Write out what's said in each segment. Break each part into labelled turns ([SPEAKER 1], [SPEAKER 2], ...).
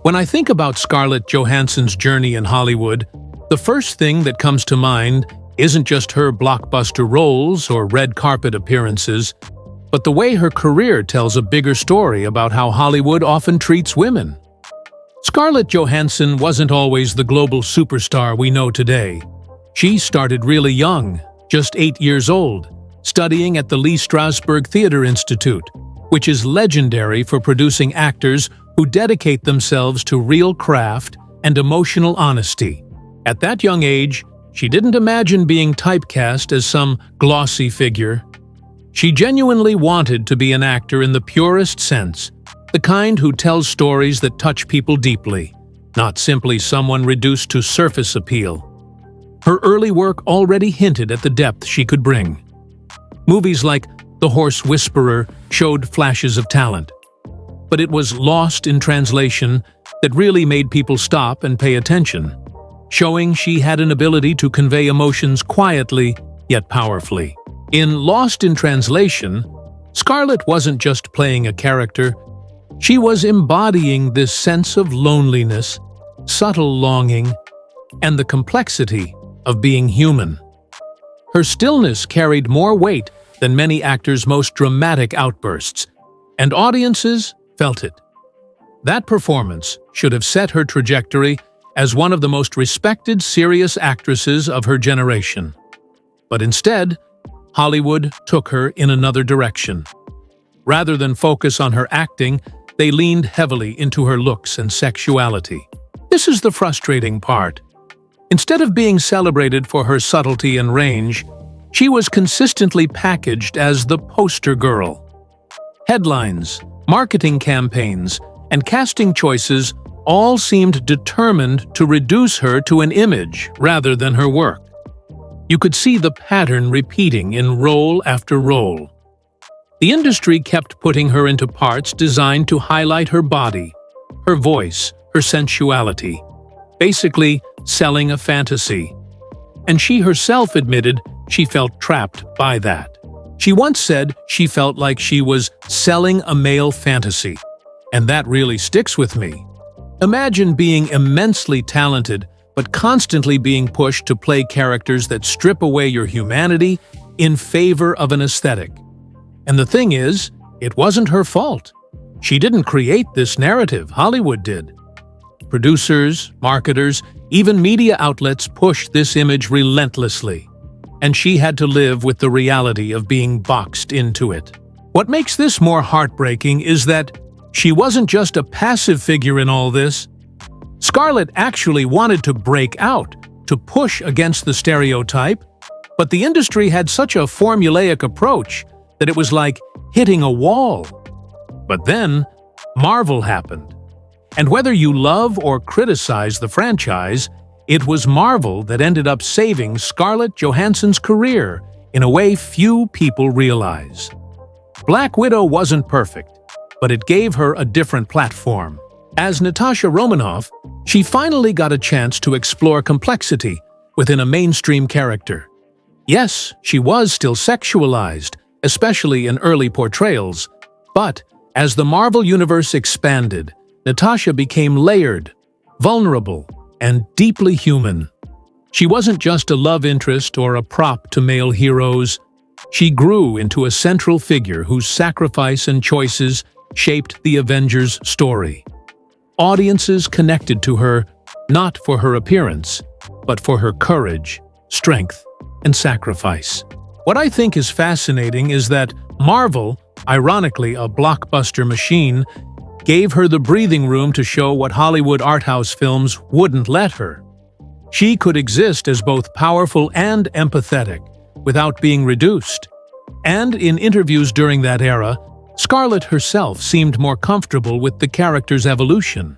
[SPEAKER 1] When I think about Scarlett Johansson's journey in Hollywood, the first thing that comes to mind isn't just her blockbuster roles or red carpet appearances, but the way her career tells a bigger story about how Hollywood often treats women. Scarlett Johansson wasn't always the global superstar we know today. She started really young, just 8 years old, studying at the Lee Strasberg Theatre Institute, which is legendary for producing actors who dedicate themselves to real craft and emotional honesty. At that young age, she didn't imagine being typecast as some glossy figure. She genuinely wanted to be an actor in the purest sense, the kind who tells stories that touch people deeply, not simply someone reduced to surface appeal. Her early work already hinted at the depth she could bring. Movies like The Horse Whisperer showed flashes of talent, but it was lost in translation that really made people stop and pay attention, showing she had an ability to convey emotions quietly yet powerfully. In Lost in Translation, Scarlett wasn't just playing a character, she was embodying this sense of loneliness, subtle longing, and the complexity of being human. Her stillness carried more weight than many actors' most dramatic outbursts, and audiences felt it. That performance should have set her trajectory as one of the most respected serious actresses of her generation. But instead, Hollywood took her in another direction. Rather than focus on her acting, they leaned heavily into her looks and sexuality. This is the frustrating part. Instead of being celebrated for her subtlety and range, she was consistently packaged as the poster girl. Headlines, marketing campaigns, and casting choices all seemed determined to reduce her to an image rather than her work. You could see the pattern repeating in role after role. The industry kept putting her into parts designed to highlight her body, her voice, her sensuality, basically selling a fantasy. And she herself admitted she felt trapped by that. She once said she felt like she was selling a male fantasy, and that really sticks with me. Imagine being immensely talented, but constantly being pushed to play characters that strip away your humanity in favor of an aesthetic. And the thing is, it wasn't her fault. She didn't create this narrative, Hollywood did. Producers, marketers, even media outlets pushed this image relentlessly, and she had to live with the reality of being boxed into it. What makes this more heartbreaking is that she wasn't just a passive figure in all this. Scarlett actually wanted to break out, to push against the stereotype, but the industry had such a formulaic approach that it was like hitting a wall. But then, Marvel happened. And whether you love or criticize the franchise, it was Marvel that ended up saving Scarlett Johansson's career in a way few people realize. Black Widow wasn't perfect, but it gave her a different platform. As Natasha Romanoff, she finally got a chance to explore complexity within a mainstream character. Yes, she was still sexualized, especially in early portrayals, but as the Marvel Universe expanded, Natasha became layered, vulnerable, and deeply human. She wasn't just a love interest or a prop to male heroes. She grew into a central figure whose sacrifice and choices shaped the Avengers' story. Audiences connected to her not for her appearance, but for her courage, strength, and sacrifice. What I think is fascinating is that Marvel, ironically a blockbuster machine, gave her the breathing room to show what Hollywood arthouse films wouldn't let her. She could exist as both powerful and empathetic, without being reduced. And in interviews during that era, Scarlett herself seemed more comfortable with the character's evolution.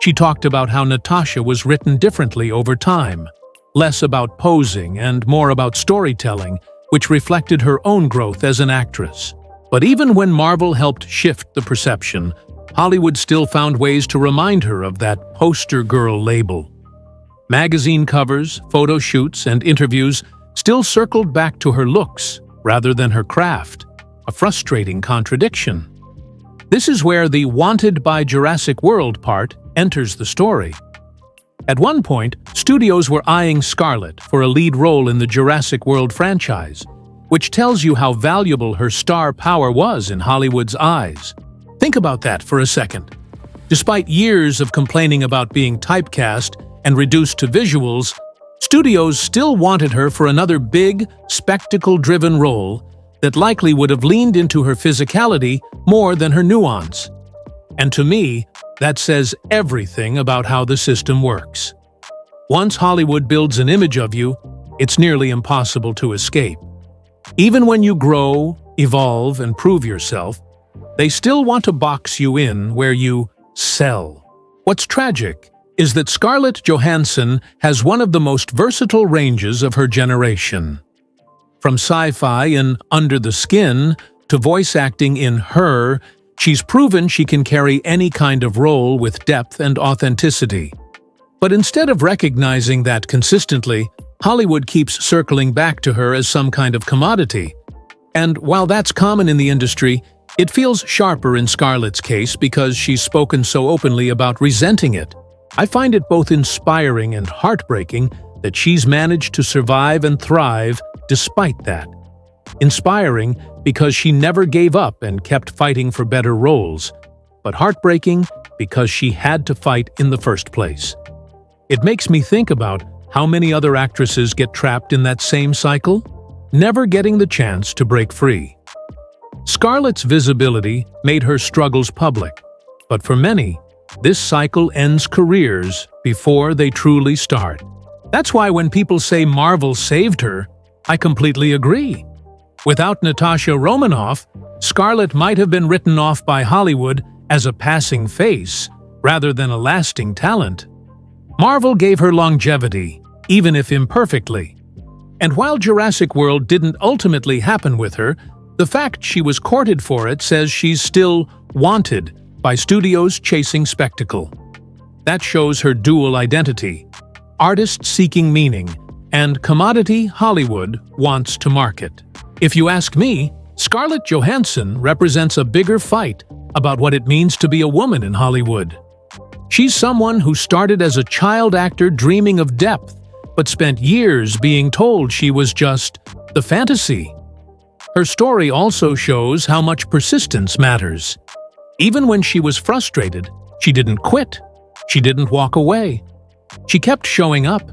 [SPEAKER 1] She talked about how Natasha was written differently over time, less about posing and more about storytelling, which reflected her own growth as an actress. But even when Marvel helped shift the perception, Hollywood still found ways to remind her of that poster girl label. Magazine covers, photo shoots, and interviews still circled back to her looks rather than her craft, a frustrating contradiction. This is where the "wanted by Jurassic World" part enters the story. At one point, studios were eyeing Scarlett for a lead role in the Jurassic World franchise, which tells you how valuable her star power was in Hollywood's eyes. Think about that for a second. Despite years of complaining about being typecast and reduced to visuals, studios still wanted her for another big, spectacle-driven role that likely would have leaned into her physicality more than her nuance. And to me, that says everything about how the system works. Once Hollywood builds an image of you, it's nearly impossible to escape. Even when you grow, evolve, and prove yourself, they still want to box you in where you sell. What's tragic is that Scarlett Johansson has one of the most versatile ranges of her generation. From sci-fi in Under the Skin to voice acting in Her, she's proven she can carry any kind of role with depth and authenticity. But instead of recognizing that consistently, Hollywood keeps circling back to her as some kind of commodity. And while that's common in the industry, it feels sharper in Scarlett's case because she's spoken so openly about resenting it. I find it both inspiring and heartbreaking that she's managed to survive and thrive despite that. Inspiring because she never gave up and kept fighting for better roles, but heartbreaking because she had to fight in the first place. It makes me think about how many other actresses get trapped in that same cycle, never getting the chance to break free. Scarlett's visibility made her struggles public, but for many, this cycle ends careers before they truly start. That's why when people say Marvel saved her, I completely agree. Without Natasha Romanoff, Scarlett might have been written off by Hollywood as a passing face rather than a lasting talent. Marvel gave her longevity, even if imperfectly. And while Jurassic World didn't ultimately happen with her, the fact she was courted for it says she's still wanted by studios chasing spectacle. That shows her dual identity: artist seeking meaning, and commodity Hollywood wants to market. If you ask me, Scarlett Johansson represents a bigger fight about what it means to be a woman in Hollywood. She's someone who started as a child actor dreaming of depth, but spent years being told she was just the fantasy. Her story also shows how much persistence matters. Even when she was frustrated, she didn't quit. She didn't walk away. She kept showing up,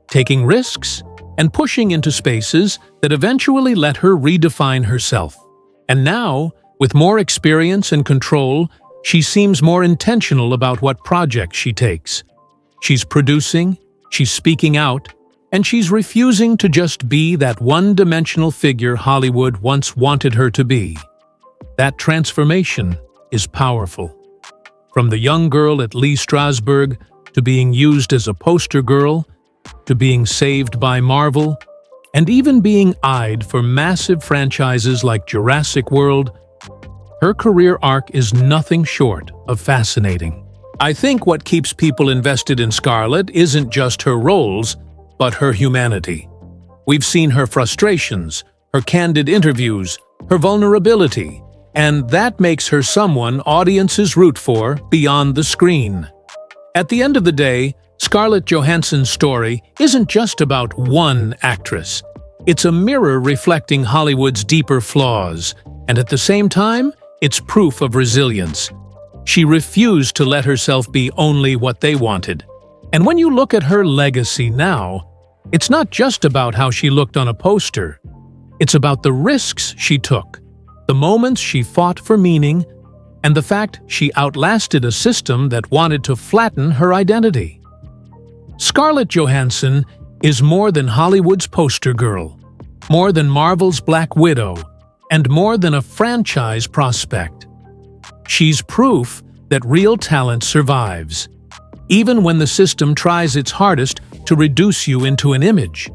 [SPEAKER 1] taking risks, and pushing into spaces that eventually let her redefine herself. And now, with more experience and control, she seems more intentional about what projects she takes. She's producing, she's speaking out, and she's refusing to just be that one-dimensional figure Hollywood once wanted her to be. That transformation is powerful. From the young girl at Lee Strasberg, to being used as a poster girl, to being saved by Marvel, and even being eyed for massive franchises like Jurassic World, her career arc is nothing short of fascinating. I think what keeps people invested in Scarlett isn't just her roles, but her humanity. We've seen her frustrations, her candid interviews, her vulnerability, and that makes her someone audiences root for beyond the screen. At the end of the day, Scarlett Johansson's story isn't just about one actress. It's a mirror reflecting Hollywood's deeper flaws, and at the same time, it's proof of resilience. She refused to let herself be only what they wanted. And when you look at her legacy now, it's not just about how she looked on a poster. It's about the risks she took, the moments she fought for meaning, and the fact she outlasted a system that wanted to flatten her identity. Scarlett Johansson is more than Hollywood's poster girl, more than Marvel's Black Widow, and more than a franchise prospect. She's proof that real talent survives, even when the system tries its hardest to reduce you into an image.